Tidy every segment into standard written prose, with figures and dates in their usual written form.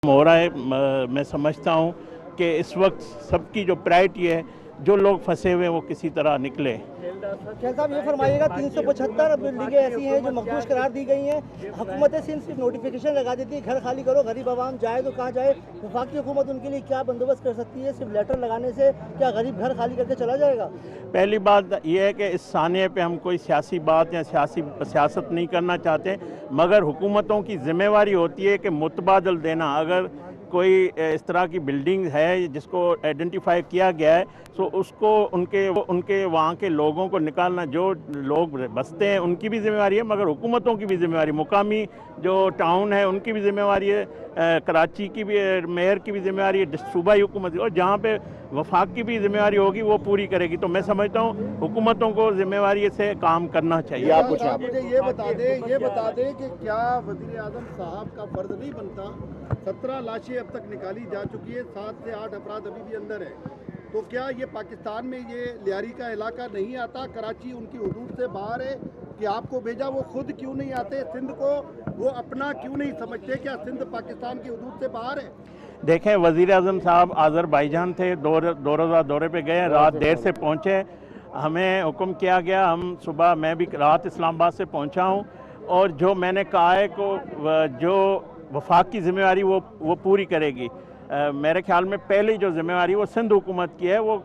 हो रहा है। मैं समझता हूँ कि इस वक्त सबकी जो प्रायोरिटी है, जो लोग फंसे हुए हैं वो किसी तरह निकले। खेल साहब ये फरमाइएगा 375 बिल्डिंगें ऐसी हैं जो मखदूश करार दी गई हैं। हुकूमत सिर्फ नोटिफिकेशन लगा देती है घर खाली करो, गरीब आवाम जाए तो कहाँ जाए। वफाकी हुकूमत उनके लिए क्या बंदोबस्त कर सकती है? सिर्फ लेटर लगाने से क्या गरीब घर खाली करके चला जाएगा? पहली बात यह है कि इस सानिए पे हम कोई सियासी बात या सियासत नहीं करना चाहते, मगर हुकूमतों की ज़िम्मेवारी होती है कि मुतबादल देना। अगर कोई इस तरह की बिल्डिंग है जिसको आइडेंटिफाई किया गया है, तो उसको उनके वहाँ के लोगों को निकालना, जो लोग बसते हैं उनकी भी ज़िम्मेवारी है, मगर हुकूमतों की भी ज़िम्मेवारी, मुकामी जो टाउन है उनकी भी ज़िम्मेवारी है, कराची की भी मेयर की भी ज़िम्मेवारी है, सूबाई हुकूमत, और जहाँ पे वफाक की भी ज़िम्मेवारी होगी वो पूरी करेगी। तो मैं समझता हूँ हुकूमतों को ज़िम्मेवारी से काम करना चाहिए। आप मुझे ये बता दें कि क्या वज़ीर आज़म साहब का फर्ज नहीं बनता? 17 लाशें अब तक निकाली जा चुकी है, 7 से 8 अफराद अभी भी अंदर है, तो क्या ये पाकिस्तान में ये लियारी का इलाका नहीं आता? कराची उनकी हुदूद से बाहर है कि आपको भेजा, वो खुद क्यों नहीं आते? सिंध को वो अपना क्यों नहीं समझते? क्या सिंध पाकिस्तान की हुदूद से बाहर है? देखें, वज़ीर आज़म साहब आज़रबाईजान थे, दो रोज़ा दौरे पे गए, रात देर से पहुँचे। हमें हुक्म किया गया, हम सुबह, मैं भी रात इस्लामाबाद से पहुँचा हूँ, और जो मैंने कहा है को जो वफाक की ज़िम्मेवारी वो पूरी करेगी। मेरे ख्याल में पहली जो ज़िम्मेवारी वो सिंध हुकूमत की है, वो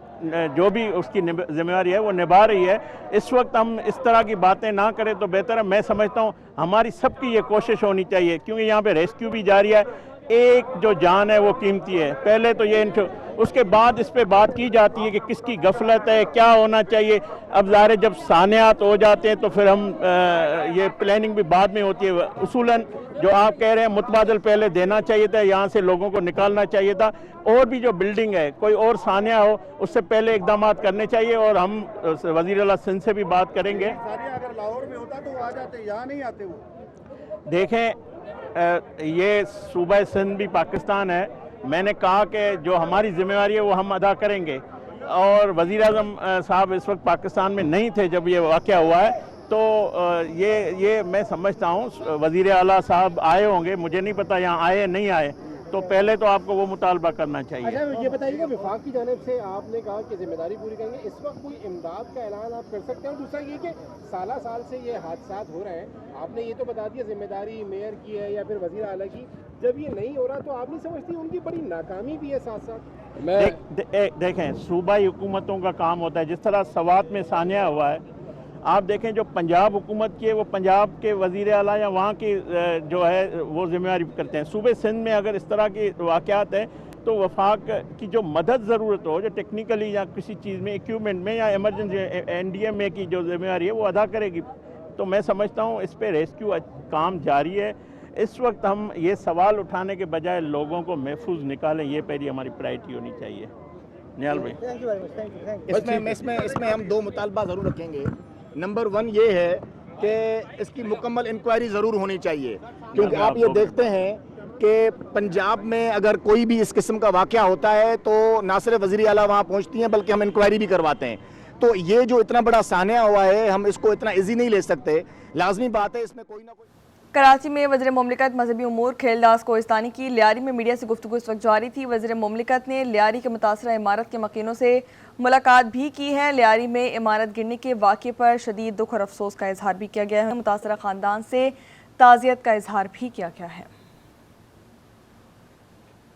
जो भी उसकी ज़िम्मेवारी है वो निभा रही है। इस वक्त हम इस तरह की बातें ना करें तो बेहतर है। मैं समझता हूँ हमारी सबकी ये कोशिश होनी चाहिए, क्योंकि यहाँ पे रेस्क्यू भी जारी है। एक जो जान है वो कीमती है। पहले तो ये उसके बाद इस पे बात की जाती है कि किसकी गफलत है, क्या होना चाहिए। अब ज़ाहिर जब सानियात हो जाते हैं तो फिर हम ये प्लानिंग भी बाद में होती है। उसूलन जो आप कह रहे हैं मुतबादल पहले देना चाहिए था, यहाँ से लोगों को निकालना चाहिए था, और भी जो बिल्डिंग है कोई और सानिया हो उससे पहले इकदाम करने चाहिए। और हम वज़ीर आला सिंध से भी बात करेंगे। अगर लाहौर में होता तो वो आ जाते, यहाँ नहीं आते वो। देखें, ये सूबा सिंध भी पाकिस्तान है। मैंने कहा कि जो हमारी ज़िम्मेवारी है वो हम अदा करेंगे, और वज़ीर आज़म साहब इस वक्त पाकिस्तान में नहीं थे जब ये वाक़या हुआ है, तो ये मैं समझता हूँ वज़ीर आला साहब आए होंगे, मुझे नहीं पता यहाँ आए या नहीं आए, तो पहले तो आपको वो मुतालबा करना चाहिए। अच्छा, ये बताइएगा, विफाक की जानिब से आपने कहा कि जिम्मेदारी पूरी करेंगे, इस वक्त कोई इमदाद का ऐलान आप कर सकते हैं? दूसरा ये कि साल से ये हादसात हो रहे हैं, आपने ये तो बता दिया जिम्मेदारी मेयर की है या फिर वज़ीर आला की, जब ये नहीं हो रहा तो आप नहीं समझती उनकी बड़ी नाकामी भी है साथ साथ? देखें, सूबाई हुकूमतों का काम होता है, जिस तरह सवात में सानिया हुआ है, आप देखें जो पंजाब हुकूमत की है वो पंजाब के वज़ीर आला या वहाँ की जो है वो ज़िम्मेवारी करते हैं। सूबे सिंध में अगर इस तरह के वाक़यात हैं तो वफाक की जो मदद ज़रूरत हो, जो टेक्निकली या किसी चीज़ में, इक्विपमेंट में या एमरजेंसी NDMA की जो ज़िम्मेवारी है वो अदा करेगी। तो मैं समझता हूँ इस पर रेस्क्यू काम जारी है। इस वक्त हम ये सवाल उठाने के बजाय लोगों को महफूज निकालें, ये पहली हमारी प्रायोरिटी होनी चाहिए। निहाल भाई, thank you very much, thank you. इसमें हम 2 मुतालबा ज़रूर रखेंगे। नंबर 1 ये है कि इसकी मुकम्मल इंक्वायरी ज़रूर होनी चाहिए, क्योंकि आप ये देखते हैं कि पंजाब में अगर कोई भी इस किस्म का वाक़या होता है तो ना सिर्फ वज़ीर आला वहाँ पहुँचती हैं बल्कि हम इंक्वायरी भी करवाते हैं। तो ये जो इतना बड़ा सानिया हुआ है, हम इसको इतना ईजी नहीं ले सकते। लाजमी बात है इसमें कोई ना कोई। कराची में वज़ीर मुमलिकत मजहबी उमूर खेलदास कोहिस्तानी की लियारी में मीडिया से गुफ्तगू इस वक्त जारी थी। वज़ीर मुमलिकत ने लियारी के मुतासरा इमारत के मकीनों से मुलाकात भी की है। लियारी में इमारत गिरने के वाक़े पर शदीद दुख और अफसोस का इजहार भी किया गया है। मुतासरा ख़ानदान से ताज़ियत का इजहार भी किया गया है।